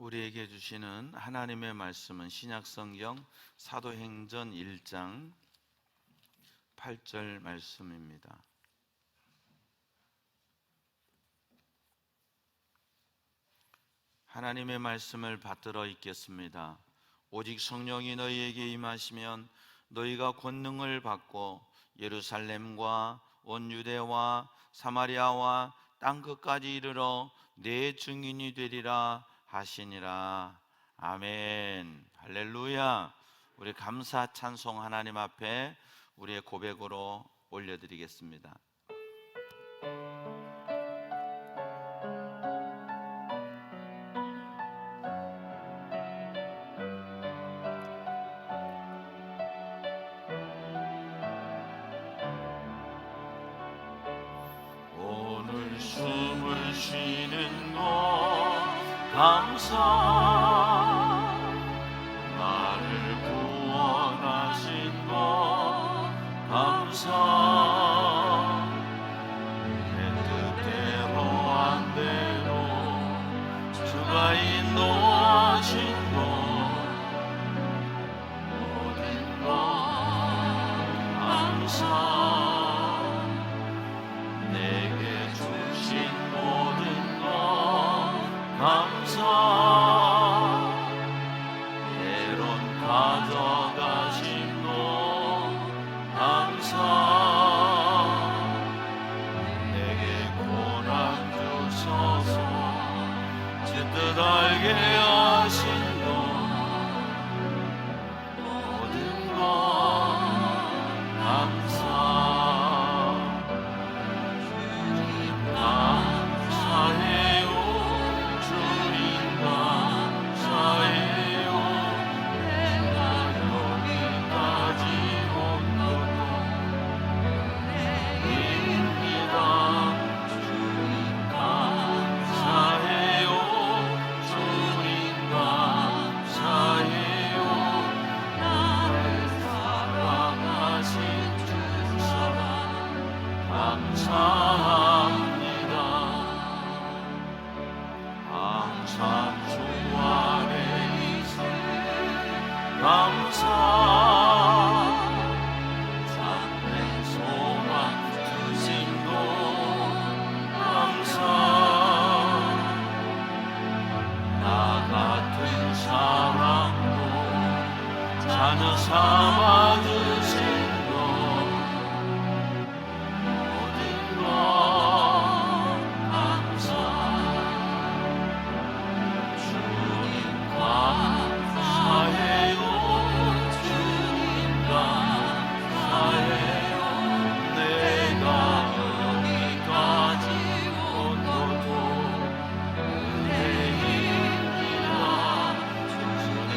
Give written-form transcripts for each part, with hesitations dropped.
우리에게 주시는 하나님의 말씀은 신약성경 사도행전 1장 8절 말씀입니다. 하나님의 말씀을 받들어 읽겠습니다. 오직 성령이 너희에게 임하시면 너희가 권능을 받고 예루살렘과 온 유대와 사마리아와 땅 끝까지 이르러 내 증인이 되리라 하시니라. 아멘. 할렐루야. 우리 감사 찬송 하나님 앞에 우리의 고백으로 올려드리겠습니다. 오늘 숨을 쉬는 것 감사, 나를 구원하신 것 감사, 내 뜻대로 안 되고 주가 인도하신 것 모든 것 감사, 내게 주신 모든 것 감사, 때론 가져가신 것 감사, 내게 고난 주셔서 제 뜻 알게 하신 것 모든 것 감사. 자녀 삼아주신 것 모든 것 감사, 주님 감사해요, 주님 감사해요. 내가 여기까지 온 것도 은혜입니다. 주님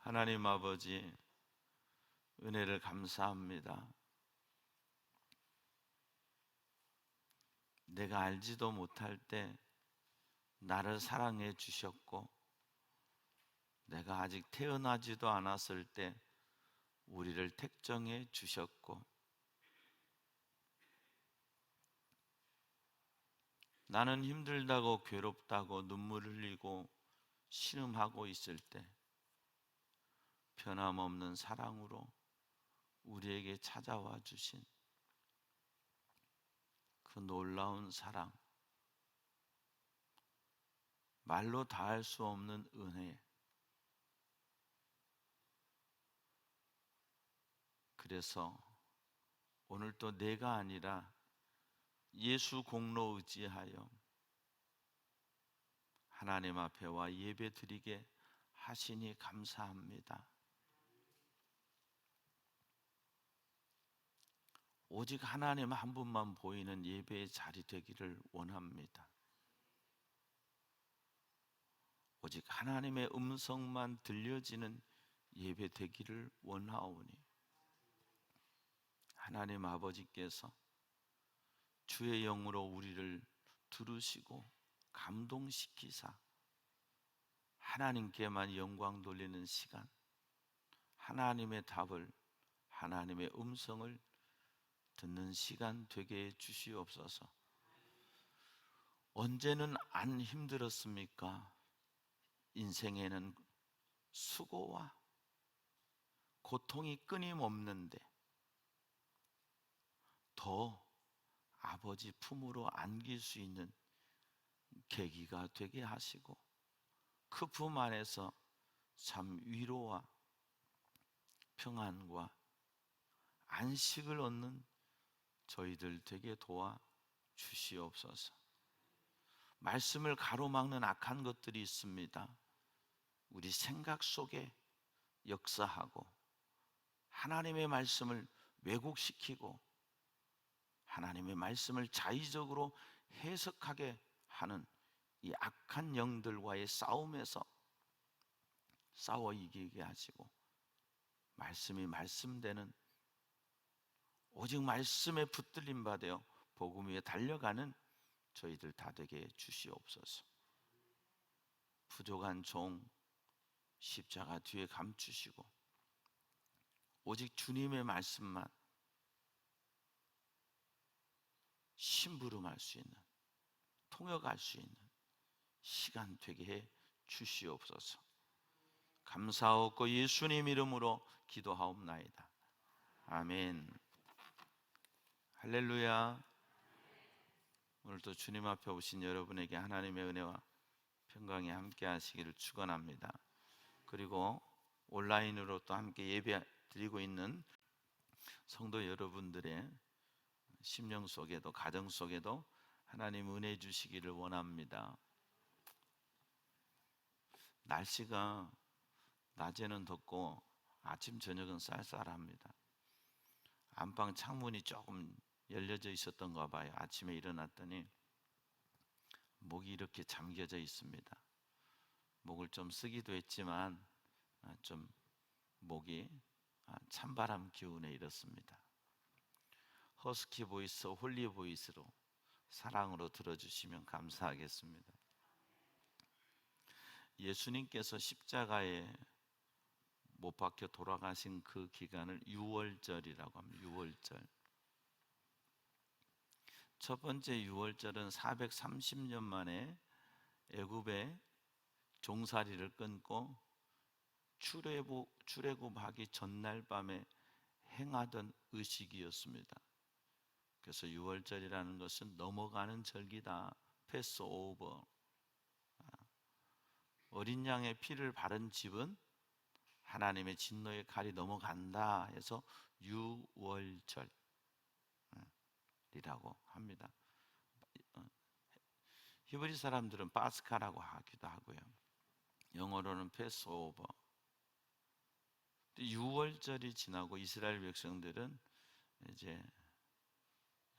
하나님 아버지, 은혜를 감사합니다. 내가 알지도 못할 때 나를 사랑해 주셨고, 내가 아직 태어나지도 않았을 때 우리를 택정해 주셨고, 나는 힘들다고 괴롭다고 눈물 흘리고 신음하고 있을 때 변함없는 사랑으로 우리에게 찾아와 주신 그 놀라운 사랑, 말로 다할 수 없는 은혜, 그래서 오늘 또 내가 아니라 예수 공로 의지하여 하나님 앞에 와 예배 드리게 하시니 감사합니다. 오직 하나님 한 분만 보이는 예배의 자리 되기를 원합니다. 오직 하나님의 음성만 들려지는 예배 되기를 원하오니 하나님 아버지께서 주의 영으로 우리를 들으시고 감동시키사 하나님께만 영광 돌리는 시간, 하나님의 답을, 하나님의 음성을 듣는 시간 되게 해 주시옵소서. 언제는 안 힘들었습니까? 인생에는 수고와 고통이 끊임없는데 더 아버지 품으로 안길 수 있는 계기가 되게 하시고 그 품 안에서 참 위로와 평안과 안식을 얻는 저희들 되게 도와 주시옵소서. 말씀을 가로막는 악한 것들이 있습니다. 우리 생각 속에 역사하고 하나님의 말씀을 왜곡시키고 하나님의 말씀을 자의적으로 해석하게 하는 이 악한 영들과의 싸움에서 싸워 이기게 하시고 말씀이 말씀되는 오직 말씀에 붙들림 받아 복음 위에 달려가는 저희들 다 되게 주시옵소서. 부족한 종 십자가 뒤에 감추시고 오직 주님의 말씀만 심부름할 수 있는, 통역할 수 있는 시간 되게 해 주시옵소서. 감사하옵고 예수님 이름으로 기도하옵나이다. 아멘. 할렐루야. 오늘도 주님 앞에 오신 여러분에게 하나님의 은혜와 평강이 함께 하시기를 축원합니다. 그리고 온라인으로 또 함께 예배 드리고 있는 성도 여러분들의 심령 속에도 가정 속에도 하나님 은혜 주시기를 원합니다. 날씨가 낮에는 덥고 아침 저녁은 쌀쌀합니다. 안방 창문이 조금 열려져 있었던가 봐요. 아침에 일어났더니 목이 이렇게 잠겨져 있습니다. 목을 좀 쓰기도 했지만 좀 목이 찬바람 기운에 이렇습니다. 허스키 보이스, 홀리 보이스로 사랑으로 들어주시면 감사하겠습니다. 예수님께서 십자가에 못 박혀 돌아가신 그 기간을 유월절이라고 합니다. 유월절. 첫 번째 유월절은 430년 만에 애굽의 종살이를 끊고 출애굽하기 전날 밤에 행하던 의식이었습니다. 그래서 유월절이라는 것은 넘어가는 절기다. 패스오버. 어린 양의 피를 바른 집은 하나님의 진노의 칼이 넘어간다 해서 유월절이라고 합니다. 히브리 사람들은 파스카라고 하기도 하고요. 영어로는 패스오버. 유월절이 지나고 이스라엘 백성들은 이제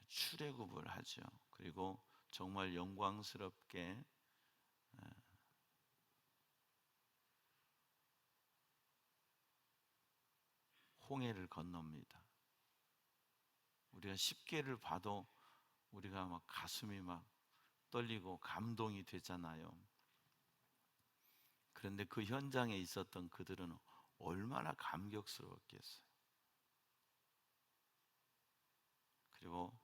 출애굽을 하죠. 그리고 정말 영광스럽게 홍해를 건넙니다. 우리가 10계를 봐도 우리가 막 가슴이 막 떨리고 감동이 되잖아요. 그런데 그 현장에 있었던 그들은 얼마나 감격스러웠겠어요. 그리고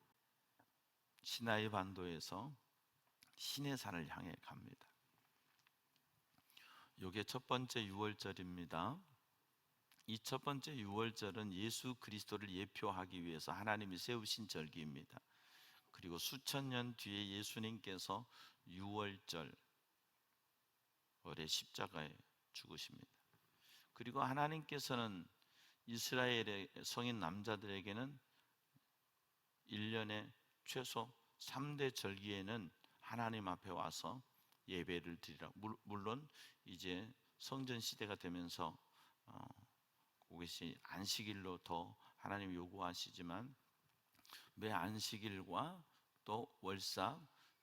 시나이 반도에서 시내산을 향해 갑니다. 이게 첫 번째 유월절입니다. 이 첫 번째 유월절은 예수 그리스도를 예표하기 위해서 하나님이 세우신 절기입니다. 그리고 수천 년 뒤에 예수님께서 유월절 올해 십자가에 죽으십니다. 그리고 하나님께서는 이스라엘의 성인 남자들에게는 1년에 최소 3대 절기에는 하나님 앞에 와서 예배를 드리라. 물론 이제 성전 시대가 되면서 그것이 안식일로 더 하나님 요구하시지만 매 안식일과 또 월삭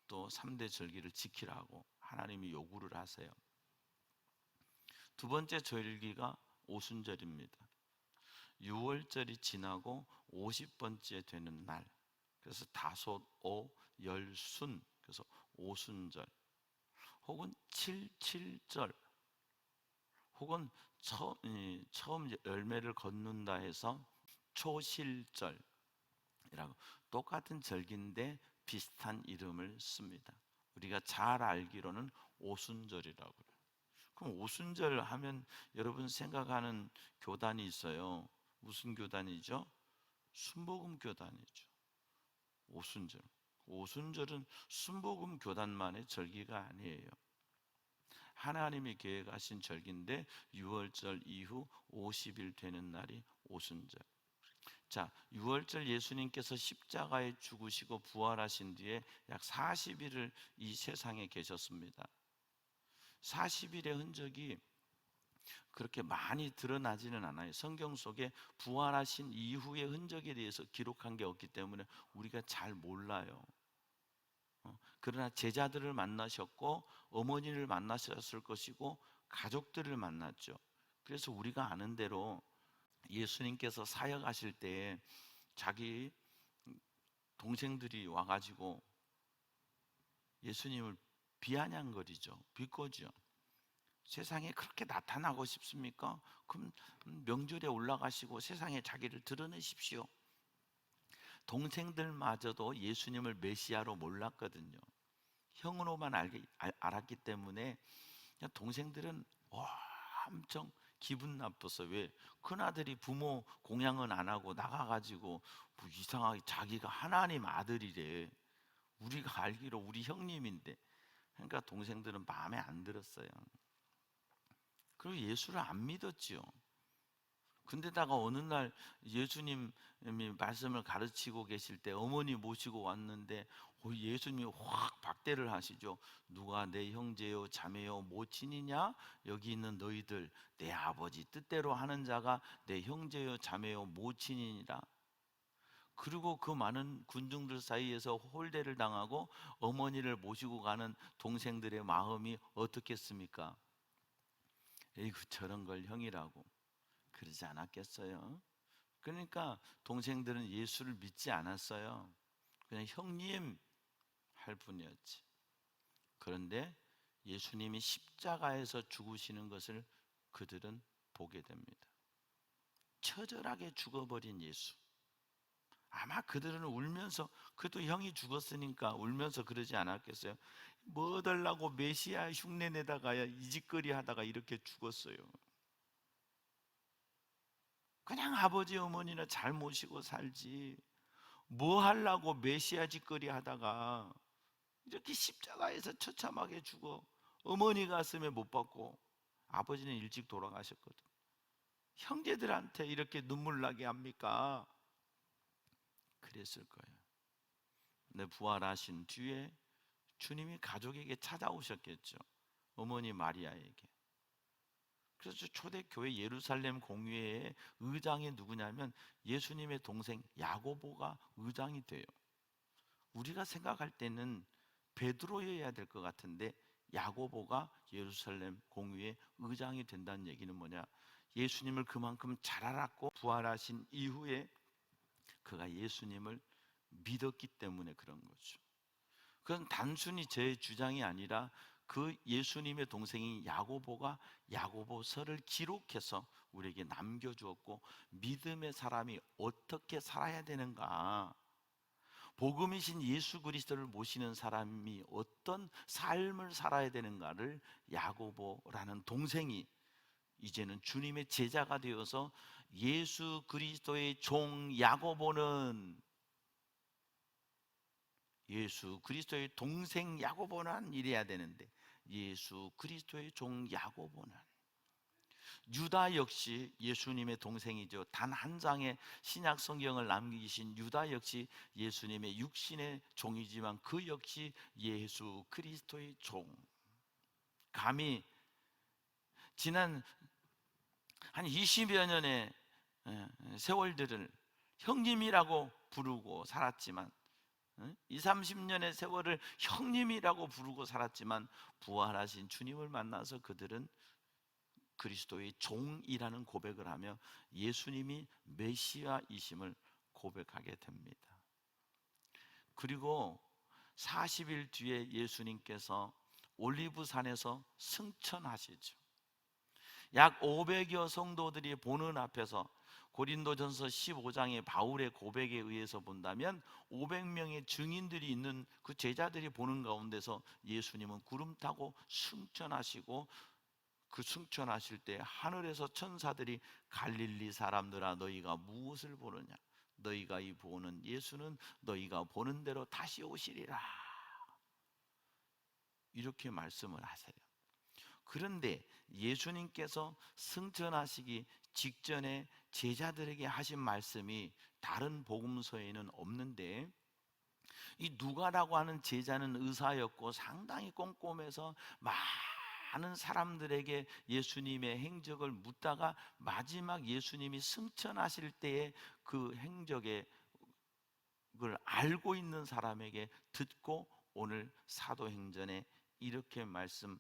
또 3대 절기를 지키라고 하나님이 요구를 하세요. 두 번째 절기가 오순절입니다. 6월절이 지나고 50번째 되는 날, 그래서 다섯, 오, 열순, 그래서 오순절, 혹은 칠칠절, 혹은 처음 열매를 거둔다 해서 초실절이라고 똑같은 절기인데 비슷한 이름을 씁니다. 우리가 잘 알기로는 오순절이라고 그래요. 그럼 오순절 하면 여러분 생각하는 교단이 있어요. 무슨 교단이죠? 순복음 교단이죠. 오순절. 오순절은 순복음 교단만의 절기가 아니에요. 하나님이 계획하신 절기인데 6월절 이후 50일 되는 날이 오순절. 자, 6월절 예수님께서 십자가에 죽으시고 부활하신 뒤에 약 40일을 이 세상에 계셨습니다. 40일의 흔적이 그렇게 많이 드러나지는 않아요. 성경 속에 부활하신 이후의 흔적에 대해서 기록한 게 없기 때문에 우리가 잘 몰라요. 그러나 제자들을 만나셨고 어머니를 만나셨을 것이고 가족들을 만났죠. 그래서 우리가 아는 대로 예수님께서 사역하실 때 자기 동생들이 와가지고 예수님을 비아냥거리죠. 비꼬죠. 세상에 그렇게 나타나고 싶습니까? 그럼 명절에 올라가시고 세상에 자기를 드러내십시오. 동생들마저도 예수님을 메시아로 몰랐거든요. 형으로만 알았기 때문에 동생들은 엄청 기분 나빠서, 왜 큰아들이 부모 공양은 안 하고 나가가지고 뭐 이상하게 자기가 하나님 아들이래, 우리가 알기로 우리 형님인데. 그러니까 동생들은 마음에 안 들었어요. 그리고 예수를 안 믿었지요. 근데다가 어느 날 예수님이 말씀을 가르치고 계실 때 어머니 모시고 왔는데 예수님이 확 박대를 하시죠. 누가 내 형제요 자매요 모친이냐? 여기 있는 너희들 내 아버지 뜻대로 하는 자가 내 형제요 자매요 모친이니라. 그리고 그 많은 군중들 사이에서 홀대를 당하고 어머니를 모시고 가는 동생들의 마음이 어떻겠습니까? 에이구, 저런 걸 형이라고 그러지 않았겠어요? 그러니까 동생들은 예수를 믿지 않았어요. 그냥 형님 할 뿐이었지. 그런데 예수님이 십자가에서 죽으시는 것을 그들은 보게 됩니다. 처절하게 죽어버린 예수. 아마 그들은 울면서, 그래도 형이 죽었으니까 울면서 그러지 않았겠어요? 뭐 달라고 메시아 흉내 내다가 이 짓거리 하다가 이렇게 죽었어요. 그냥 아버지 어머니나 잘 모시고 살지, 뭐 하려고 메시아 짓거리 하다가 이렇게 십자가에서 처참하게 죽어. 어머니 가슴에 못 박고 아버지는 일찍 돌아가셨거든. 형제들한테 이렇게 눈물 나게 합니까? 그랬을 거예요. 근데 부활하신 뒤에 주님이 가족에게 찾아오셨겠죠. 어머니 마리아에게. 그래서 초대교회 예루살렘 공회의 의장이 누구냐면 예수님의 동생 야고보가 의장이 돼요. 우리가 생각할 때는 베드로여야 될 것 같은데 야고보가 예루살렘 공회의 의장이 된다는 얘기는 뭐냐? 예수님을 그만큼 잘 알았고 부활하신 이후에 그가 예수님을 믿었기 때문에 그런 거죠. 그건 단순히 제 주장이 아니라 그 예수님의 동생인 야고보가 야고보서를 기록해서 우리에게 남겨주었고, 믿음의 사람이 어떻게 살아야 되는가, 복음이신 예수 그리스도를 모시는 사람이 어떤 삶을 살아야 되는가를 야고보라는 동생이 이제는 주님의 제자가 되어서 예수 그리스도의 종 야고보는, 예수 그리스도의 동생 야고보는 이래야 되는데 예수 그리스도의 종 야고보는 유다 역시 예수님의 동생이죠. 단 한 장의 신약 성경을 남기신 유다 역시 예수님의 육신의 종이지만 그 역시 예수 그리스도의 종. 감히 지난 한 20여 년의 세월들을 형님이라고 부르고 살았지만, 20, 30년의 세월을 형님이라고 부르고 살았지만, 부활하신 주님을 만나서 그들은 그리스도의 종이라는 고백을 하며 예수님이 메시아이심을 고백하게 됩니다. 그리고 40일 뒤에 예수님께서 올리브산에서 승천하시죠. 약 500여 성도들이 보는 앞에서, 고린도전서 15장의 바울의 고백에 의해서 본다면 500명의 증인들이 있는 그 제자들이 보는 가운데서 예수님은 구름 타고 승천하시고, 그 승천하실 때 하늘에서 천사들이 갈릴리 사람들아 너희가 무엇을 보느냐, 너희가 이 보는 예수는 너희가 보는 대로 다시 오시리라, 이렇게 말씀을 하세요. 그런데 예수님께서 승천하시기 직전에 제자들에게 하신 말씀이 다른 복음서에는 없는데, 이 누가라고 하는 제자는 의사였고 상당히 꼼꼼해서 많은 사람들에게 예수님의 행적을 묻다가 마지막 예수님이 승천하실 때의 그 행적의 걸 알고 있는 사람에게 듣고 오늘 사도행전에 이렇게 말씀하세요.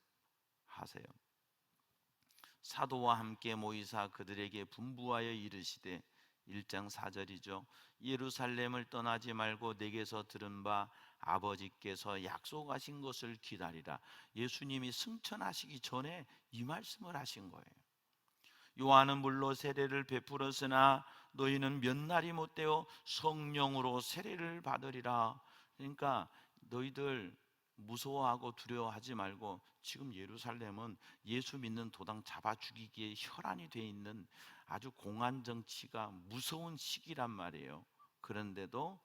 사도와 함께 모이사 그들에게 분부하여 이르시되, 1장 4절이죠. 예루살렘을 떠나지 말고 내게서 들은 바 아버지께서 약속하신 것을 기다리라. 예수님이 승천하시기 전에 이 말씀을 하신 거예요. 요한은 물로 세례를 베풀었으나 너희는 몇 날이 못되어 성령으로 세례를 받으리라. 그러니까 너희들 무서워하고 두려워하지 말고, 지금 예루살렘은 예수 믿는 도당 잡아 죽이기에 혈안이 돼 있는 아주 공안 정치가 무서운 시기란 말이에요. 그런데도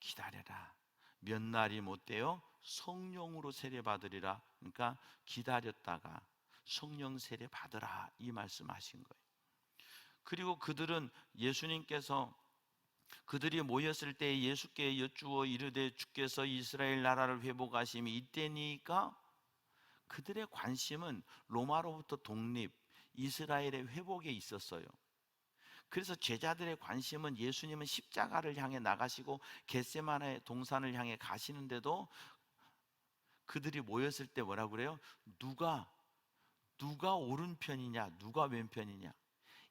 기다려라. 몇 날이 못되어 성령으로 세례 받으리라. 그러니까 기다렸다가 성령 세례 받으라, 이 말씀하신 거예요. 그리고 그들은 예수님께서 그들이 모였을 때 예수께 여쭈어 이르되 주께서 이스라엘 나라를 회복하심이 이때니까, 그들의 관심은 로마로부터 독립, 이스라엘의 회복에 있었어요. 그래서 제자들의 관심은 예수님은 십자가를 향해 나가시고 겟세마네 동산을 향해 가시는데도 그들이 모였을 때 뭐라고 그래요? 누가 오른편이냐, 누가 왼편이냐,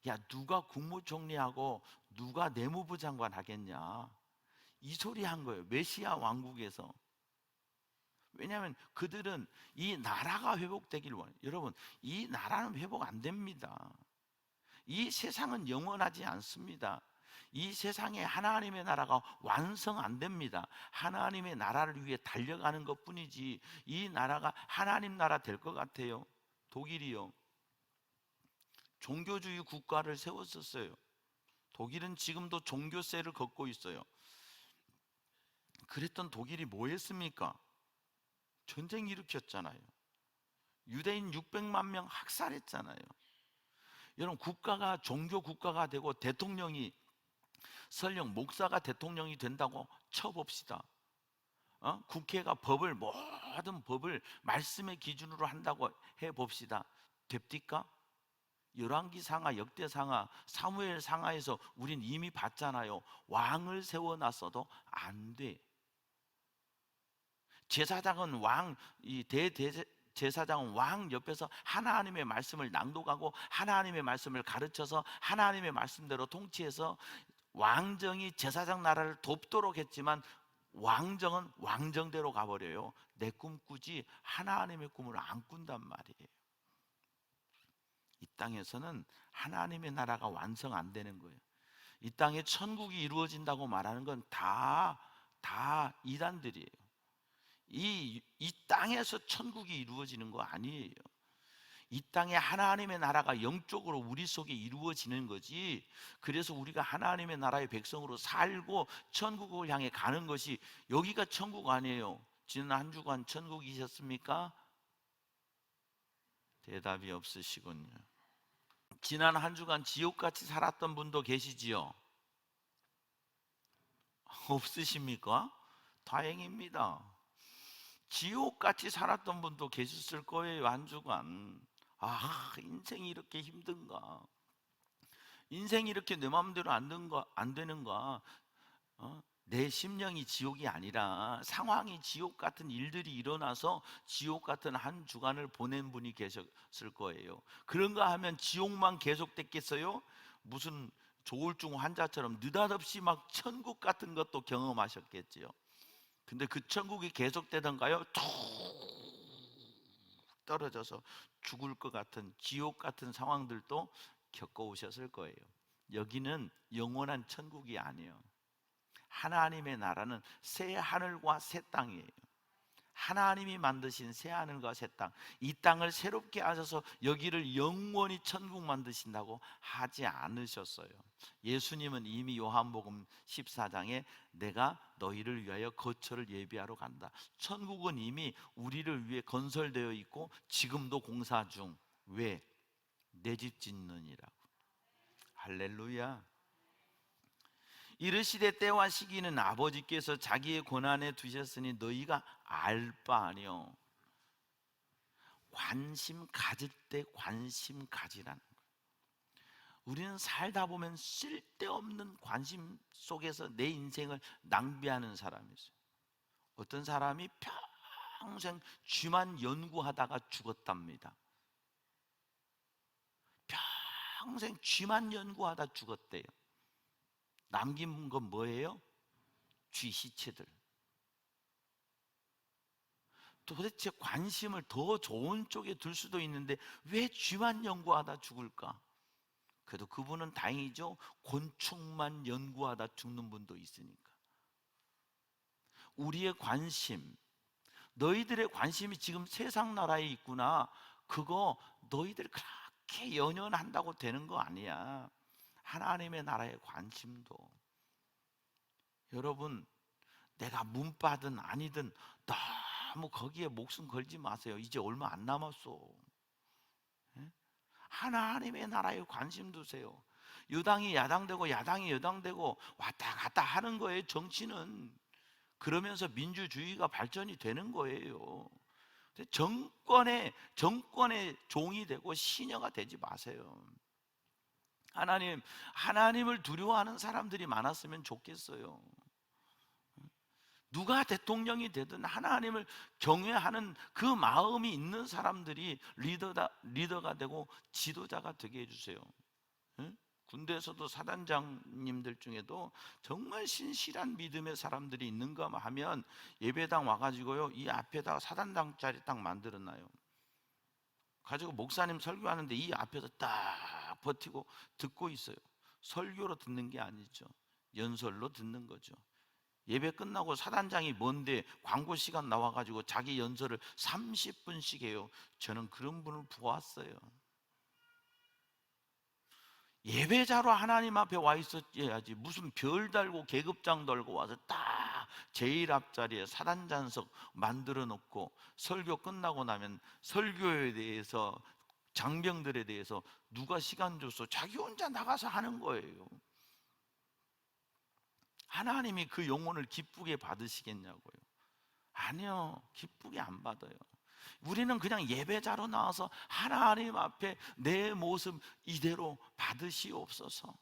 야 누가 국무총리하고 누가 내무부 장관 하겠냐, 이 소리 한 거예요. 메시아 왕국에서. 왜냐하면 그들은 이 나라가 회복되길 원해요. 여러분, 이 나라는 회복 안 됩니다. 이 세상은 영원하지 않습니다. 이 세상에 하나님의 나라가 완성 안 됩니다. 하나님의 나라를 위해 달려가는 것 뿐이지, 이 나라가 하나님 나라 될 것 같아요? 독일이요, 종교주의 국가를 세웠었어요. 독일은 지금도 종교세를 걷고 있어요. 그랬던 독일이 뭐 했습니까? 전쟁 일으켰잖아요. 유대인 600만 명 학살했잖아요. 여러분, 국가가 종교 국가가 되고 대통령이, 설령 목사가 대통령이 된다고 쳐봅시다. 국회가 모든 법을 말씀의 기준으로 한다고 해봅시다. 됩니까? 열왕기상하, 역대상하, 사무엘상하에서 우린 이미 봤잖아요. 왕을 세워놨어도 안 돼. 제사장은 제사장은 왕 옆에서 하나님의 말씀을 낭독하고 하나님의 말씀을 가르쳐서 하나님의 말씀대로 통치해서 왕정이 제사장 나라를 돕도록 했지만, 왕정은 왕정대로 가버려요. 내 꿈 꾸지 하나님의 꿈을 안 꾼단 말이에요. 이 땅에서는 하나님의 나라가 완성 안 되는 거예요. 이 땅에 천국이 이루어진다고 말하는 건 다 이단들이에요. 이 땅에서 천국이 이루어지는 거 아니에요. 이 땅에 하나님의 나라가 영적으로 우리 속에 이루어지는 거지, 그래서 우리가 하나님의 나라의 백성으로 살고 천국을 향해 가는 것이, 여기가 천국 아니에요. 지난 한 주간 천국이셨습니까? 대답이 없으시군요. 지난 한 주간 지옥같이 살았던 분도 계시지요? 없으십니까? 다행입니다. 지옥같이 살았던 분도 계셨을 거예요. 한 주간. 인생이 이렇게 힘든가? 인생이 이렇게 내 마음대로 안 되는가? 내 심령이 지옥이 아니라 상황이 지옥 같은 일들이 일어나서 지옥 같은 한 주간을 보낸 분이 계셨을 거예요. 그런가 하면 지옥만 계속됐겠어요? 무슨 조울증 환자처럼 느닷없이 막 천국 같은 것도 경험하셨겠지요. 근데 그 천국이 계속되던가요? 툭 떨어져서 죽을 것 같은 지옥 같은 상황들도 겪어오셨을 거예요. 여기는 영원한 천국이 아니에요. 하나님의 나라는 새 하늘과 새 땅이에요. 하나님이 만드신 새 하늘과 새 땅, 이 땅을 새롭게 하셔서 여기를 영원히 천국 만드신다고 하지 않으셨어요. 예수님은 이미 요한복음 14장에 내가 너희를 위하여 거처를 예비하러 간다. 천국은 이미 우리를 위해 건설되어 있고 지금도 공사 중. 왜? 내 집 짓느니라고. 할렐루야. 이르시되 때와 시기는 아버지께서 자기의 권한에 두셨으니 너희가 알 바 아니요. 관심 가질 때 관심 가지라는 거예요. 우리는 살다 보면 쓸데없는 관심 속에서 내 인생을 낭비하는 사람이 있어요. 어떤 사람이 평생 쥐만 연구하다가 죽었답니다. 평생 쥐만 연구하다 죽었대요. 남긴 건 뭐예요? 쥐 시체들. 도대체 관심을 더 좋은 쪽에 둘 수도 있는데 왜 쥐만 연구하다 죽을까? 그래도 그분은 다행이죠. 곤충만 연구하다 죽는 분도 있으니까. 우리의 관심, 너희들의 관심이 지금 세상 나라에 있구나. 그거 너희들 그렇게 연연한다고 되는 거 아니야. 하나님의 나라의 관심도. 여러분, 내가 문바든 아니든 너무 거기에 목숨 걸지 마세요. 이제 얼마 안 남았어. 하나님의 나라에 관심 두세요. 여당이 야당되고 야당이 여당되고 왔다 갔다 하는 거예요. 정치는. 그러면서 민주주의가 발전이 되는 거예요. 정권의 종이 되고 시녀가 되지 마세요. 하나님을 두려워하는 사람들이 많았으면 좋겠어요. 누가 대통령이 되든 하나님을 경외하는 그 마음이 있는 사람들이 리더가 되고 지도자가 되게 해주세요. 군대에서도 사단장님들 중에도 정말 신실한 믿음의 사람들이 있는가 하면 예배당 와가지고요, 이 앞에다가 사단장짜리 딱 만들어놔요. 가지고 목사님 설교하는데 이 앞에서 딱 버티고 듣고 있어요. 설교로 듣는 게 아니죠. 연설로 듣는 거죠. 예배 끝나고 사단장이 뭔데 광고 시간 나와가지고 자기 연설을 30분씩 해요. 저는 그런 분을 보았어요. 예배자로 하나님 앞에 와 있었어야지 무슨 별 달고 계급장 달고 와서 딱 제일 앞자리에 사단장석 만들어 놓고 설교 끝나고 나면 설교에 대해서 장병들에 대해서 누가 시간 줬어? 자기 혼자 나가서 하는 거예요. 하나님이 그 영혼을 기쁘게 받으시겠냐고요? 아니요, 기쁘게 안 받아요. 우리는 그냥 예배자로 나와서 하나님 앞에 내 모습 이대로 받으시옵소서.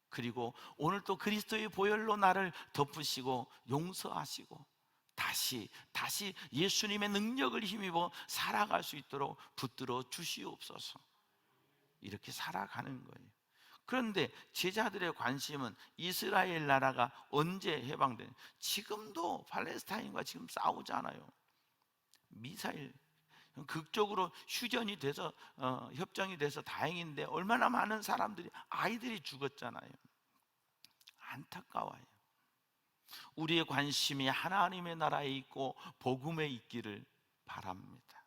그리고 오늘 또 그리스도의 보혈로 나를 덮으시고 용서하시고 다시 예수님의 능력을 힘입어 살아갈 수 있도록 붙들어 주시옵소서. 이렇게 살아가는 거예요. 그런데 제자들의 관심은 이스라엘 나라가 언제 해방되는, 지금도 팔레스타인과 지금 싸우잖아요. 미사일 극적으로 휴전이 돼서 협정이 돼서 다행인데 얼마나 많은 사람들이 아이들이 죽었잖아요. 안타까워요. 우리의 관심이 하나님의 나라에 있고 복음에 있기를 바랍니다.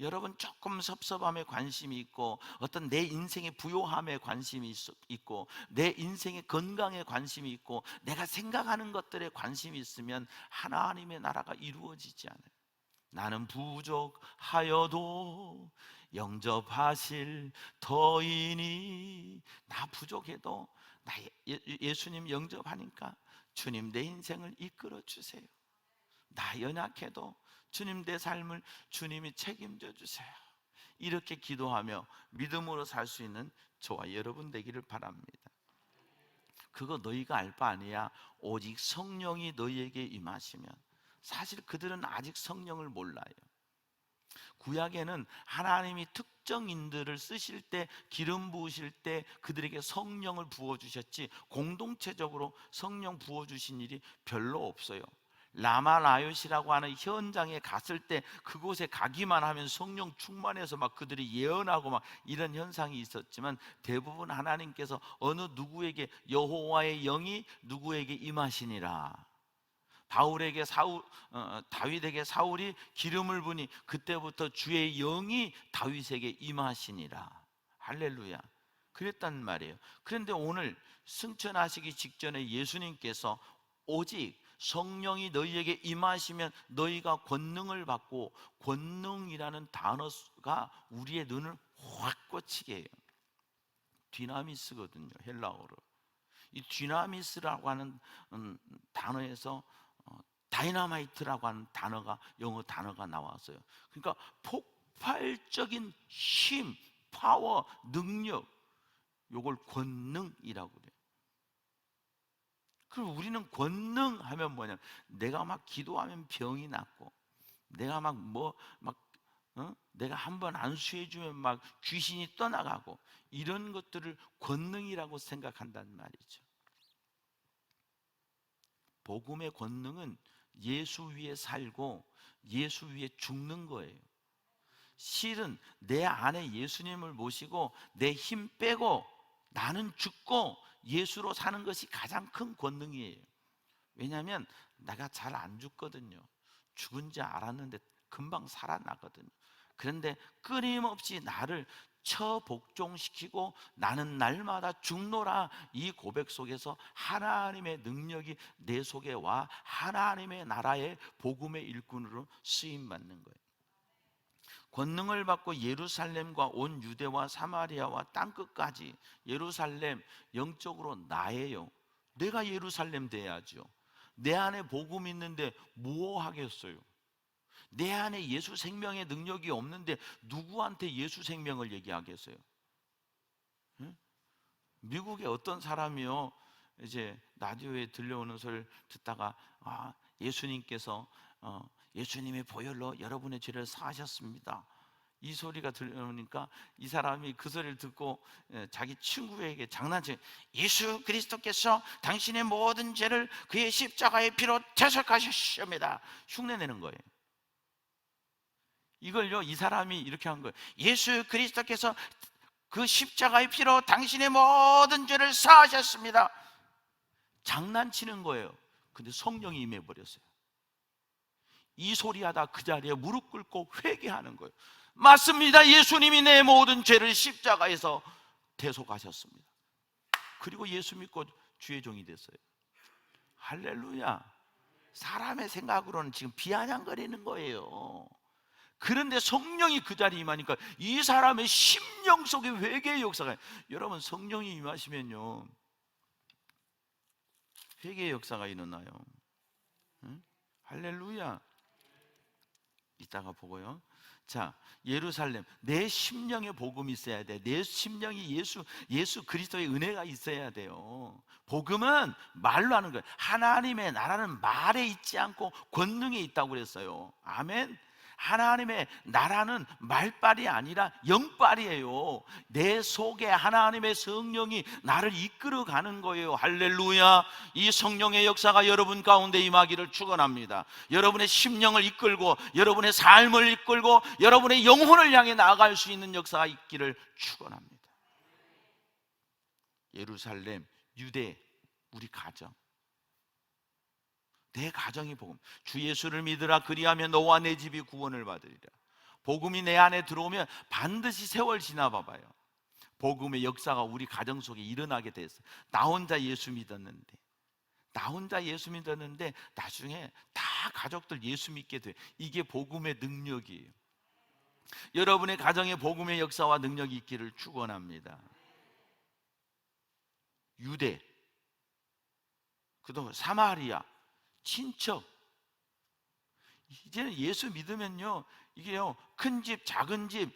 여러분, 조금 섭섭함에 관심이 있고 어떤 내 인생의 부요함에 관심이 있고 내 인생의 건강에 관심이 있고 내가 생각하는 것들에 관심이 있으면 하나님의 나라가 이루어지지 않아요. 나는 부족하여도 영접하실 터이니. 나 부족해도 나 예수님 영접하니까 주님 내 인생을 이끌어 주세요. 나 연약해도 주님 내 삶을 주님이 책임져 주세요. 이렇게 기도하며 믿음으로 살 수 있는 저와 여러분 되기를 바랍니다. 그거 너희가 알 바 아니야. 오직 성령이 너희에게 임하시면. 사실 그들은 아직 성령을 몰라요. 구약에는 하나님이 특정인들을 쓰실 때, 기름 부으실 때 그들에게 성령을 부어주셨지, 공동체적으로 성령 부어주신 일이 별로 없어요. 라마라요시라고 하는 현장에 갔을 때 그곳에 가기만 하면 성령 충만해서 막 그들이 예언하고 막 이런 현상이 있었지만, 대부분 하나님께서 어느 누구에게 여호와의 영이 누구에게 임하시니라. 바울에게 다윗에게 사울이 기름을 부니 그때부터 주의 영이 다윗에게 임하시니라. 할렐루야. 그랬단 말이에요. 그런데 오늘 승천하시기 직전에 예수님께서 오직 성령이 너희에게 임하시면 너희가 권능을 받고, 권능이라는 단어가 우리의 눈을 확 꽂히게 해요. 디나미스거든요, 헬라어로. 이 디나미스라고 하는 단어에서 다이너마이트라고 하는 단어가, 영어 단어가 나왔어요. 그러니까 폭발적인 힘, 파워, 능력, 요걸 권능이라고 그래요. 그럼 우리는 권능하면 뭐냐? 내가 막 기도하면 병이 낫고, 내가 내가 한번 안수해주면 막 귀신이 떠나가고, 이런 것들을 권능이라고 생각한단 말이죠. 복음의 권능은 예수 위에 살고 예수 위에 죽는 거예요. 실은 내 안에 예수님을 모시고 내 힘 빼고 나는 죽고 예수로 사는 것이 가장 큰 권능이에요. 왜냐하면 내가 잘 안 죽거든요. 죽은지 알았는데 금방 살아나거든요. 그런데 끊임없이 나를 처복종시키고 나는 날마다 죽노라, 이 고백 속에서 하나님의 능력이 내 속에 와 하나님의 나라의 복음의 일꾼으로 쓰임받는 거예요. 권능을 받고 예루살렘과 온 유대와 사마리아와 땅끝까지. 예루살렘 영적으로 나예요. 내가 예루살렘 돼야죠. 내 안에 복음 있는데 뭐 하겠어요? 내 안에 예수 생명의 능력이 없는데 누구한테 예수 생명을 얘기하겠어요? 응? 미국의 어떤 사람이요, 이제 라디오에 들려오는 소리를 듣다가 예수님께서 예수님의 보혈로 여러분의 죄를 사하셨습니다, 이 소리가 들려오니까 이 사람이 그 소리를 듣고 자기 친구에게 장난쳐, 예수 그리스도께서 당신의 모든 죄를 그의 십자가의 피로 대속하셨습니다, 흉내내는 거예요. 이걸요, 이 사람이 이렇게 한 거예요. 예수 그리스도께서 그 십자가의 피로 당신의 모든 죄를 사하셨습니다. 장난치는 거예요. 근데 성령이 임해버렸어요. 이 소리하다 그 자리에 무릎 꿇고 회개하는 거예요. 맞습니다, 예수님이 내 모든 죄를 십자가에서 대속하셨습니다. 그리고 예수 믿고 주의 종이 됐어요. 할렐루야. 사람의 생각으로는 지금 비아냥거리는 거예요. 그런데 성령이 그 자리에 임하니까 이 사람의 심령 속에 회개의 역사가, 여러분 성령이 임하시면요 회개의 역사가 일어나요. 응? 할렐루야. 이따가 보고요. 자, 예루살렘, 내 심령에 복음이 있어야 돼. 내 심령이 예수 그리스도의 은혜가 있어야 돼요. 복음은 말로 하는 거예요. 하나님의 나라는 말에 있지 않고 권능에 있다고 그랬어요. 아멘. 하나님의 나라는 말빨이 아니라 영빨이에요. 내 속에 하나님의 성령이 나를 이끌어가는 거예요. 할렐루야. 이 성령의 역사가 여러분 가운데 임하기를 축원합니다. 여러분의 심령을 이끌고 여러분의 삶을 이끌고 여러분의 영혼을 향해 나아갈 수 있는 역사가 있기를 축원합니다. 예루살렘, 유대, 우리 가정, 내 가정이 복음. 주 예수를 믿으라, 그리하면 너와 내 집이 구원을 받으리라. 복음이 내 안에 들어오면 반드시 세월 지나 봐봐요, 복음의 역사가 우리 가정 속에 일어나게 됐어요. 나 혼자 예수 믿었는데, 나 혼자 예수 믿었는데 나중에 다 가족들 예수 믿게 돼. 이게 복음의 능력이에요. 여러분의 가정에 복음의 역사와 능력이 있기를 축원합니다. 유대, 그다음 사마리아, 친척. 이제는 예수 믿으면요, 이게요, 큰 집, 작은 집,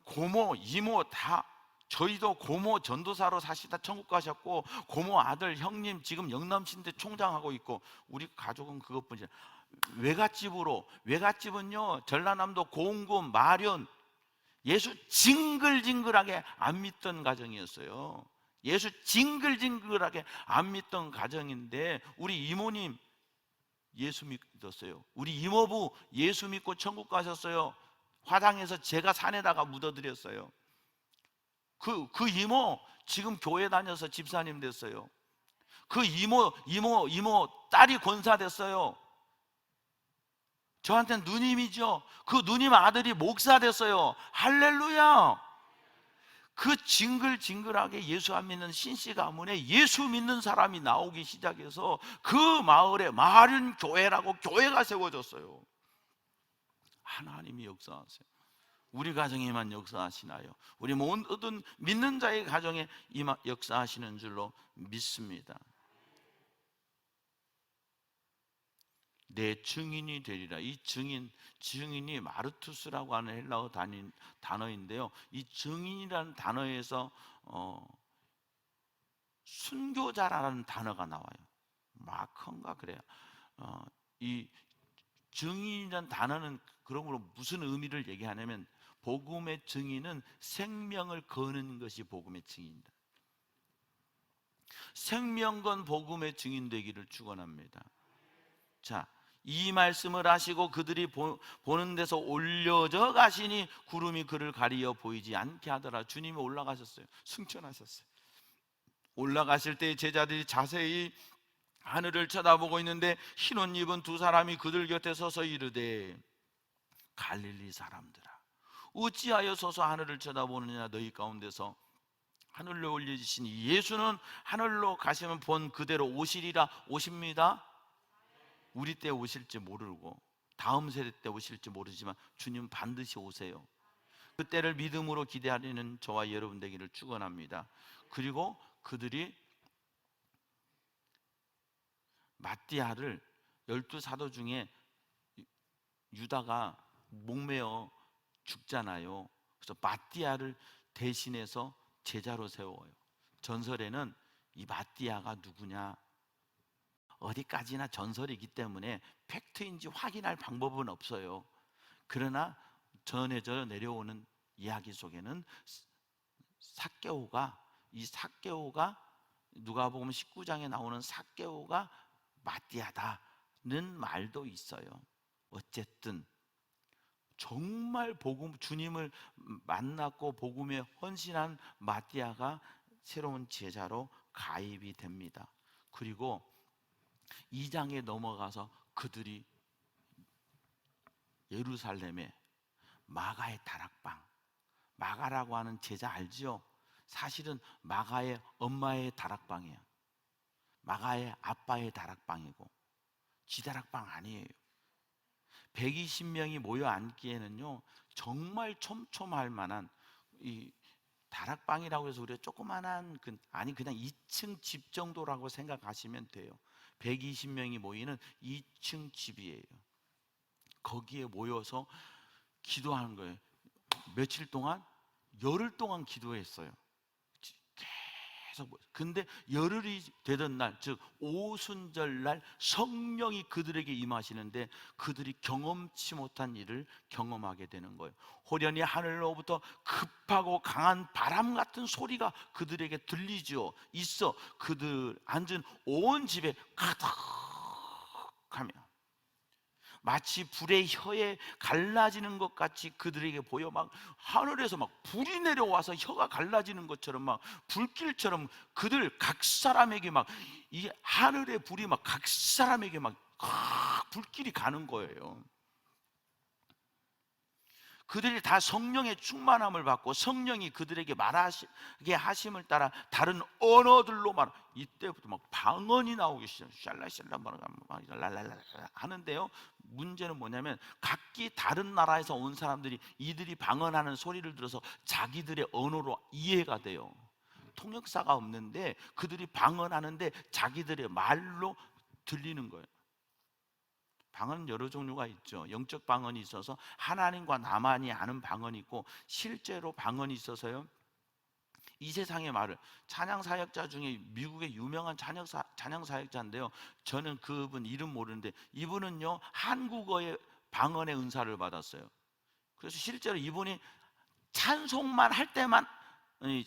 고모, 이모 다. 저희도 고모 전도사로 사시다 천국 가셨고, 고모 아들 형님 지금 영남신대 총장하고 있고, 우리 가족은 그것뿐이야. 외갓집은요, 전라남도 고흥군 마련, 예수 징글징글하게 안 믿던 가정이었어요. 예수 징글징글하게 안 믿던 가정인데, 우리 이모님 예수 믿었어요. 우리 이모부 예수 믿고 천국 가셨어요. 화당에서 제가 산에다가 묻어드렸어요. 그 이모 지금 교회 다녀서 집사님 됐어요. 그 이모 딸이 권사 됐어요. 저한테는 누님이죠. 그 누님 아들이 목사 됐어요. 할렐루야. 그 징글징글하게 예수 안 믿는 신씨 가문에 예수 믿는 사람이 나오기 시작해서 그 마을에 마른 교회라고 교회가 세워졌어요. 하나님이 역사하세요. 우리 가정에만 역사하시나요? 우리 모든 믿는 자의 가정에 역사하시는 줄로 믿습니다. 내 증인이 되리라. 이 증인이 마르투스라고 하는 헬라어 단어인데요, 이 증인이라는 단어에서 순교자라는 단어가 나와요. 마커인가 그래요. 이 증인이라는 단어는 그러므로 무슨 의미를 얘기하냐면, 복음의 증인은 생명을 거는 것이 복음의 증인이다. 생명 건 복음의 증인 되기를 축원합니다. 자, 이 말씀을 하시고 그들이 보는 데서 올려져 가시니 구름이 그를 가리어 보이지 않게 하더라. 주님이 올라가셨어요. 승천하셨어요. 올라가실 때 제자들이 자세히 하늘을 쳐다보고 있는데, 흰옷 입은 두 사람이 그들 곁에 서서 이르되, 갈릴리 사람들아, 어찌하여 서서 하늘을 쳐다보느냐. 너희 가운데서 하늘로 올려지신 예수는 하늘로 가시면 본 그대로 오시리라. 오십니다. 우리 때 오실지 모르고 다음 세대 때 오실지 모르지만 주님 반드시 오세요. 그때를 믿음으로 기대하는 저와 여러분 되기를 축원합니다. 그리고 그들이 마띠아를, 12사도 중에 유다가 목매어 죽잖아요. 그래서 마띠아를 대신해서 제자로 세워요. 전설에는 이 마띠아가 누구냐, 어디까지나 전설이기 때문에 팩트인지 확인할 방법은 없어요. 그러나 전해져 내려오는 이야기 속에는 삭개오가 누가복음 19장에 나오는 삭개오가 마띠아다는 말도 있어요. 어쨌든 정말 주님을 만났고 복음에 헌신한 마띠아가 새로운 제자로 가입이 됩니다. 그리고 2장에 넘어가서 그들이 예루살렘에 마가의 다락방, 마가라고 하는 제자 알지요? 사실은 마가의 엄마의 다락방이에요. 마가의 아빠의 다락방이고 지 다락방 아니에요. 120명이 모여 앉기에는요, 정말 촘촘할 만한 이 다락방이라고 해서 우리가 조그만한 그냥 2층 집 정도라고 생각하시면 돼요. 120명이 모이는 2층 집이에요. 거기에 모여서 기도하는 거예요. 며칠 동안, 열흘 동안 기도했어요. 계속. 근데 열흘이 되던 날, 즉 오순절 날 성령이 그들에게 임하시는데, 그들이 경험치 못한 일을 경험하게 되는 거예요. 호련히 하늘로부터 급하고 강한 바람 같은 소리가 그들에게 들리죠. 있어. 그들 앉은 온 집에 가득하며 마치 불의 혀에 갈라지는 것 같이 그들에게 보여. 막 하늘에서 막 불이 내려와서 혀가 갈라지는 것처럼, 막 불길처럼 그들 각 사람에게 막 이 하늘의 불이 막 각 사람에게 막 불길이 가는 거예요. 그들이 다 성령의 충만함을 받고 성령이 그들에게 말하게 하심을 따라 다른 언어들로 말. 이때부터 막 방언이 나오기 시작. 샬라샬라 막 랄랄랄라 하는데요. 문제는 뭐냐면 각기 다른 나라에서 온 사람들이 이들이 방언하는 소리를 들어서 자기들의 언어로 이해가 돼요. 통역사가 없는데 그들이 방언하는데 자기들의 말로 들리는 거예요. 방언은 여러 종류가 있죠. 영적 방언이 있어서 하나님과 나만이 아는 방언이 있고, 실제로 방언이 있어서요, 이 세상의 말을, 찬양 사역자 중에 미국의 유명한 찬양 사역자인데요, 저는 그분 이름 모르는데 이분은요 한국어의 방언의 은사를 받았어요. 그래서 실제로 이분이 찬송만 할 때만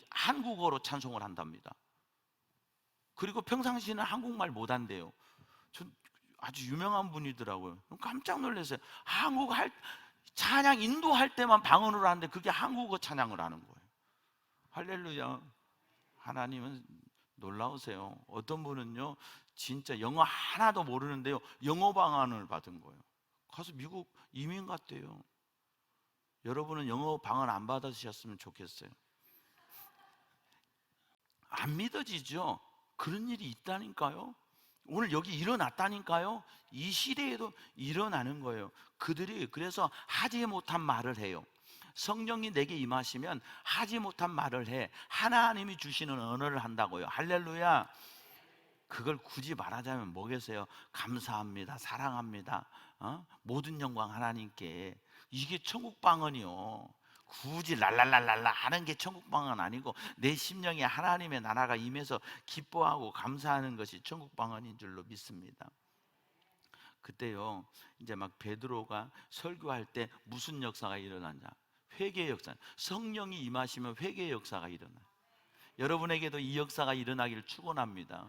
한국어로 찬송을 한답니다. 그리고 평상시에는 한국말 못한대요. 아주 유명한 분이더라고요. 깜짝 놀랐어요. 찬양 인도할 때만 방언으로 하는데 그게 한국어 찬양을 하는 거예요. 할렐루야. 하나님은 놀라우세요. 어떤 분은요 진짜 영어 하나도 모르는데요 영어 방언을 받은 거예요. 가서 미국 이민 갔대요. 여러분은 영어 방언 안 받으셨으면 좋겠어요. 안 믿어지죠? 그런 일이 있다니까요. 오늘 여기 일어났다니까요. 이 시대에도 일어나는 거예요. 그들이 그래서 하지 못한 말을 해요. 성령이 내게 임하시면 하지 못한 말을 해. 하나님이 주시는 언어를 한다고요. 할렐루야. 그걸 굳이 말하자면 뭐겠어요? 감사합니다, 사랑합니다, 모든 영광 하나님께. 이게 천국 방언이요. 굳이 랄랄랄랄라 하는 게 천국 방언 아니고 내 심령에 하나님의 나라가 임해서 기뻐하고 감사하는 것이 천국 방언인 줄로 믿습니다. 그때요 이제 막 베드로가 설교할 때 무슨 역사가 일어나냐? 회개의 역사. 성령이 임하시면 회개의 역사가 일어나요. 여러분에게도 이 역사가 일어나기를 축원합니다.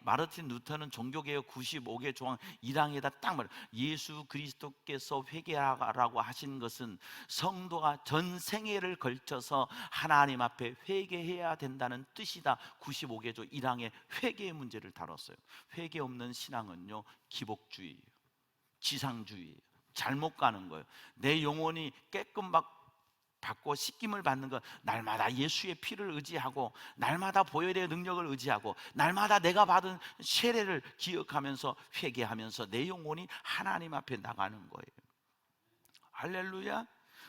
마르틴 루터는 종교개혁 95개 조항 1항에다 딱 말해요. 예수 그리스도께서 회개하라고 하신 것은 성도가 전 생애를 걸쳐서 하나님 앞에 회개해야 된다는 뜻이다. 95개조 1항의 회개의 문제를 다뤘어요. 회개 없는 신앙은요 기복주의예요. 지상주의예요. 잘못 가는 거예요. 내 영혼이 깨끔 받고 씻김을 받는 것, 날마다 예수의 피를 의지하고 날마다 보혈의 능력을 의지하고 날마다 내가 받은 세례를 기억하면서 회개하면서 내 영혼이 하나님 앞에 나가는 거예요. 할렐루야.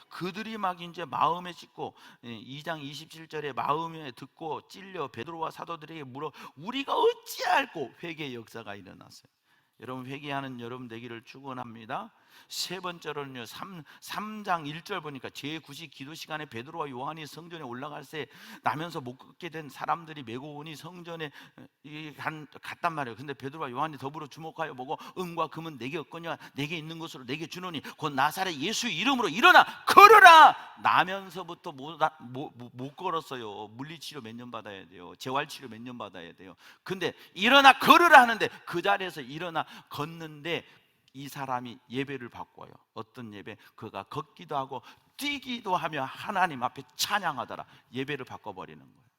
그들이 막 이제 마음에 찢고 2장 27절에 마음에 듣고 찔려 베드로와 사도들에게 물어 우리가 어찌할꼬 회개의 역사가 일어났어요. 여러분 회개하는 여러분 되기를 축원합니다. 세 번째로는요 3장 1절 보니까 제9시 기도 시간에 베드로와 요한이 성전에 올라갈 때 나면서 못 걷게 된 사람들이 메고 오니 성전에 갔단 말이에요. 근데 베드로와 요한이 더불어 주목하여 보고 은과 금은 내게 없거니와 내게 있는 것으로 내게 주노니 곧 나사렛 예수 이름으로 일어나 걸으라. 나면서부터 못 걸었어요. 물리치료 몇 년 받아야 돼요. 재활치료 몇 년 받아야 돼요. 근데 일어나 걸으라 하는데 그 자리에서 일어나 걷는데 이 사람이 예배를 바꿔요. 어떤 예배? 그가 걷기도 하고 뛰기도 하며 하나님 앞에 찬양하더라. 예배를 바꿔버리는 거예요.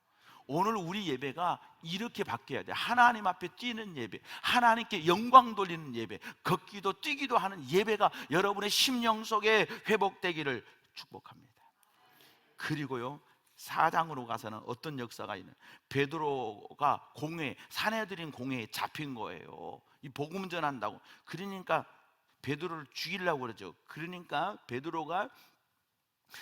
오늘 우리 예배가 이렇게 바뀌어야 돼요. 하나님 앞에 뛰는 예배, 하나님께 영광 돌리는 예배, 걷기도 뛰기도 하는 예배가 여러분의 심령 속에 회복되기를 축복합니다. 그리고요 4장으로 가서는 어떤 역사가 있는, 베드로가 사내들인 공회에 잡힌 거예요. 이 복음 전한다고. 그러니까 베드로를 죽이려고 그러죠. 그러니까 베드로가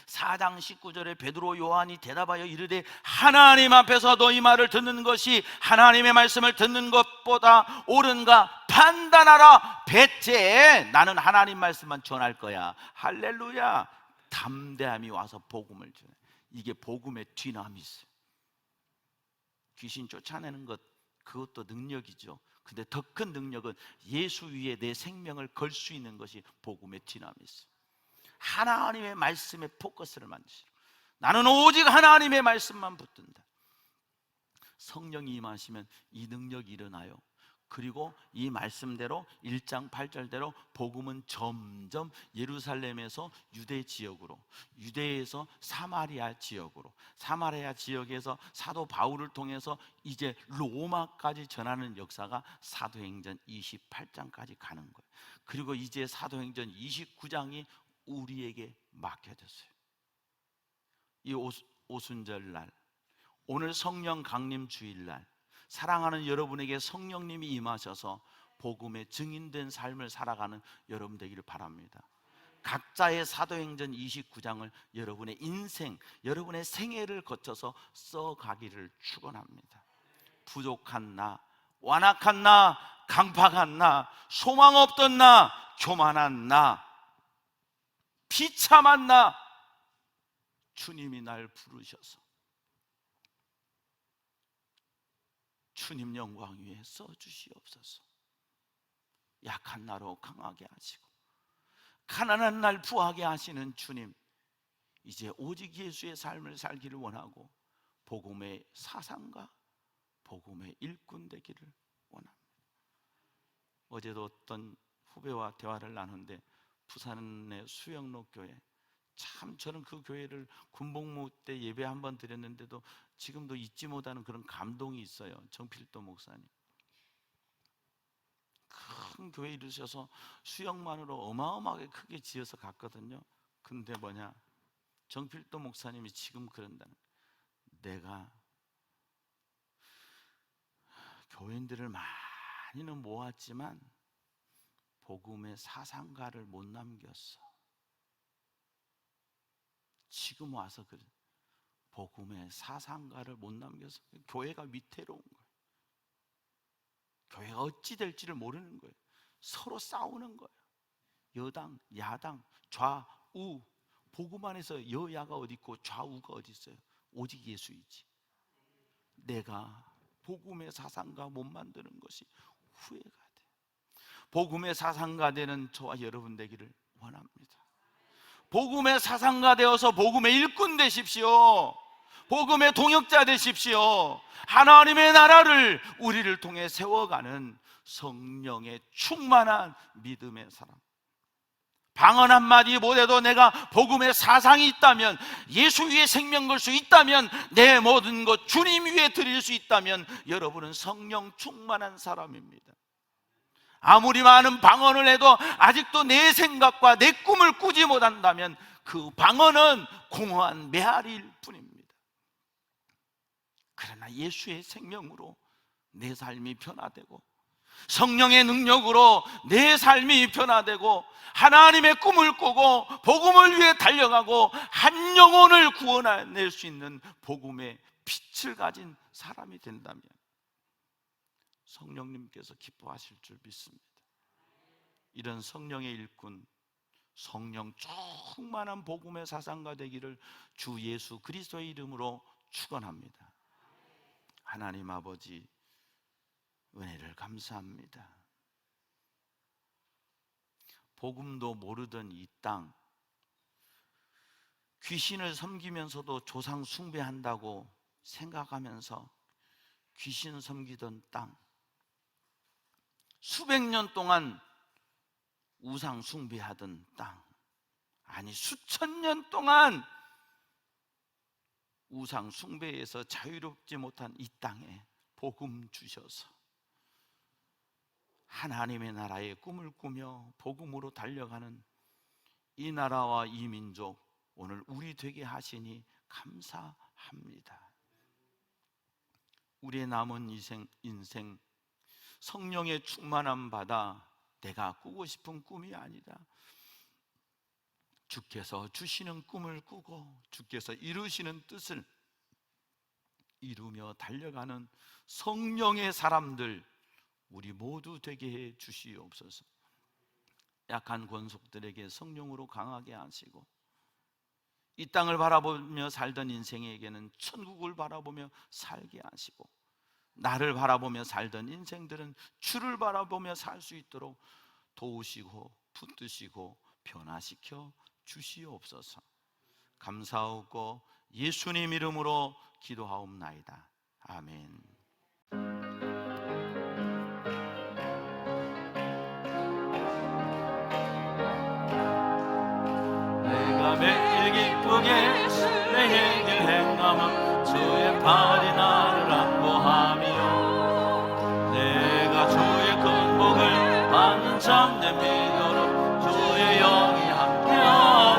4장 19절에 베드로 요한이 대답하여 이르되 하나님 앞에서 너희 말을 듣는 것이 하나님의 말씀을 듣는 것보다 옳은가 판단하라. 배째 나는 하나님 말씀만 전할 거야. 할렐루야. 담대함이 와서 복음을 전해. 이게 복음의 디나미스. 귀신 쫓아내는 것, 그것도 능력이죠. 근데 더 큰 능력은 예수 위에 내 생명을 걸 수 있는 것이 복음의 디나미스. 하나님의 말씀에 포커스를 만드시고 나는 오직 하나님의 말씀만 붙든다. 성령이 임하시면 이 능력이 일어나요. 그리고 이 말씀대로 1장 8절대로 복음은 점점 예루살렘에서 유대 지역으로, 유대에서 사마리아 지역으로, 사마리아 지역에서 사도 바울을 통해서 이제 로마까지 전하는 역사가 사도행전 28장까지 가는 거예요. 그리고 이제 사도행전 29장이 우리에게 맡겨졌어요. 이 오순절날, 오늘 성령 강림 주일날, 사랑하는 여러분에게 성령님이 임하셔서 복음의 증인된 삶을 살아가는 여러분 되기를 바랍니다. 각자의 사도행전 29장을 여러분의 인생, 여러분의 생애를 거쳐서 써가기를 축원합니다. 부족한 나, 완악한 나, 강팍한 나, 소망 없던 나, 교만한 나, 비참한 나, 주님이 날 부르셔서 주님 영광 위에 써주시옵소서. 약한 나로 강하게 하시고 가난한 날 부하게 하시는 주님, 이제 오직 예수의 삶을 살기를 원하고 복음의 사상가, 복음의 일꾼 되기를 원합니다. 어제도 어떤 후배와 대화를 나누는데 부산의 수영로 교회, 참 저는 그 교회를 군복무 때 예배 한번 드렸는데도 지금도 잊지 못하는 그런 감동이 있어요. 정필도 목사님, 큰 교회 이루셔서 수영만으로 어마어마하게 크게 지어서 갔거든요. 근데 뭐냐, 정필도 목사님이 지금 그런다는, 내가 교인들을 많이는 모았지만 복음의 사상가를 못 남겼어. 지금 와서 그래, 복음의 사상가를 못 남겨서 교회가 위태로운 거예요. 교회가 어찌 될지를 모르는 거예요. 서로 싸우는 거예요. 여당, 야당, 좌우. 복음 안에서 여야가 어디 있고 좌우가 어디 있어요? 오직 예수이지. 내가 복음의 사상가 못 만드는 것이 후회가 돼. 복음의 사상가 되는 저와 여러분 되기를 원합니다. 복음의 사상가 되어서 복음의 일꾼 되십시오. 복음의 동역자 되십시오. 하나님의 나라를 우리를 통해 세워가는 성령의 충만한 믿음의 사람. 방언 한마디 못해도 내가 복음의 사상이 있다면, 예수 위에 생명 걸 수 있다면, 내 모든 것 주님 위에 드릴 수 있다면 여러분은 성령 충만한 사람입니다. 아무리 많은 방언을 해도 아직도 내 생각과 내 꿈을 꾸지 못한다면 그 방언은 공허한 메아리일 뿐입니다. 그러나 예수의 생명으로 내 삶이 변화되고 성령의 능력으로 내 삶이 변화되고 하나님의 꿈을 꾸고 복음을 위해 달려가고 한 영혼을 구원해낼 수 있는 복음의 빛을 가진 사람이 된다면 성령님께서 기뻐하실 줄 믿습니다. 이런 성령의 일꾼, 성령 충만한 복음의 사상가 되기를 주 예수 그리스도의 이름으로 축원합니다. 하나님 아버지, 은혜를 감사합니다. 복음도 모르던 이 땅, 귀신을 섬기면서도 조상 숭배한다고 생각하면서 귀신 섬기던 땅, 수백 년 동안 우상 숭배하던 땅, 아니 수천 년 동안 우상 숭배에서 자유롭지 못한 이 땅에 복음 주셔서 하나님의 나라의 꿈을 꾸며 복음으로 달려가는 이 나라와 이 민족, 오늘 우리 되게 하시니 감사합니다. 우리의 남은 인생 성령의 충만함 받아 내가 꾸고 싶은 꿈이 아니라 주께서 주시는 꿈을 꾸고 주께서 이루시는 뜻을 이루며 달려가는 성령의 사람들 우리 모두 되게 해 주시옵소서. 약한 권속들에게 성령으로 강하게 하시고 이 땅을 바라보며 살던 인생에게는 천국을 바라보며 살게 하시고, 나를 바라보며 살던 인생들은 주를 바라보며 살 수 있도록 도우시고 붙드시고 변화시켜 주시옵소서. 감사하고 예수님 이름으로 기도하옵나이다. 아멘. 내가 매일 기쁘게 내 길 행함은 주의 팔이 나를 안보하며, 내가 주의 큰 복을 받는 참된 믿음으로 주의 영이 함께하며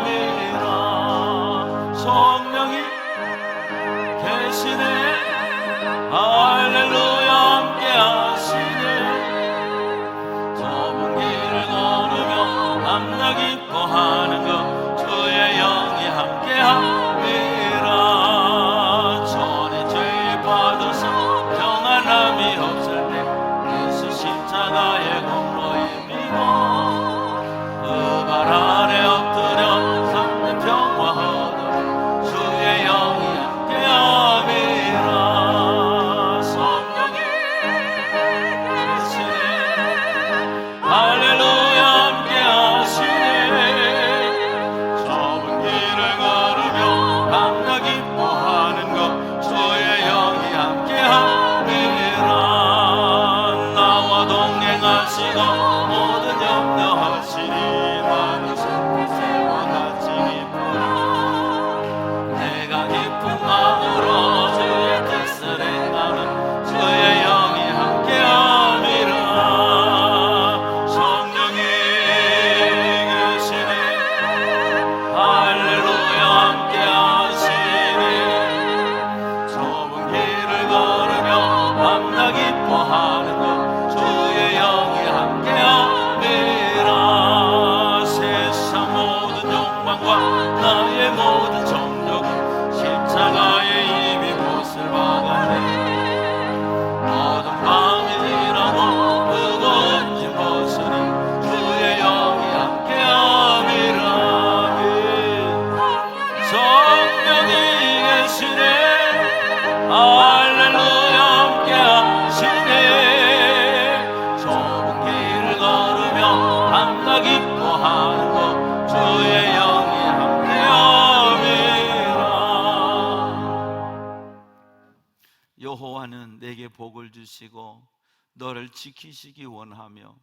내게 복을 주시고 너를 지키시기 원하며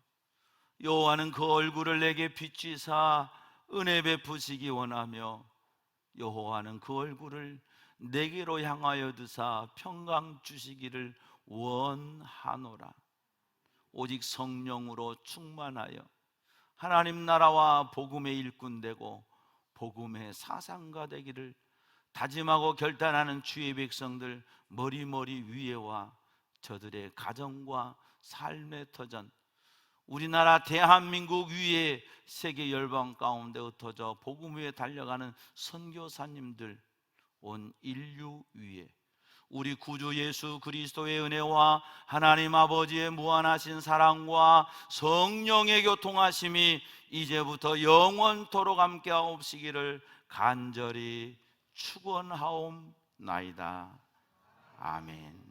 여호와는 그 얼굴을 내게 비추사 은혜 베푸시기 원하며 여호와는 그 얼굴을 내게로 향하여 드사 평강 주시기를 원하노라. 오직 성령으로 충만하여 하나님 나라와 복음의 일꾼 되고 복음의 사상가 되기를 다짐하고 결단하는 주의 백성들 머리머리 위에와 저들의 가정과 삶의 터전, 우리나라 대한민국 위에 세계 열방 가운데 흩어져 복음 위에 달려가는 선교사님들, 온 인류 위에 우리 구주 예수 그리스도의 은혜와 하나님 아버지의 무한하신 사랑과 성령의 교통하심이 이제부터 영원토록 함께하옵시기를 간절히 축원하옵나이다. 아멘.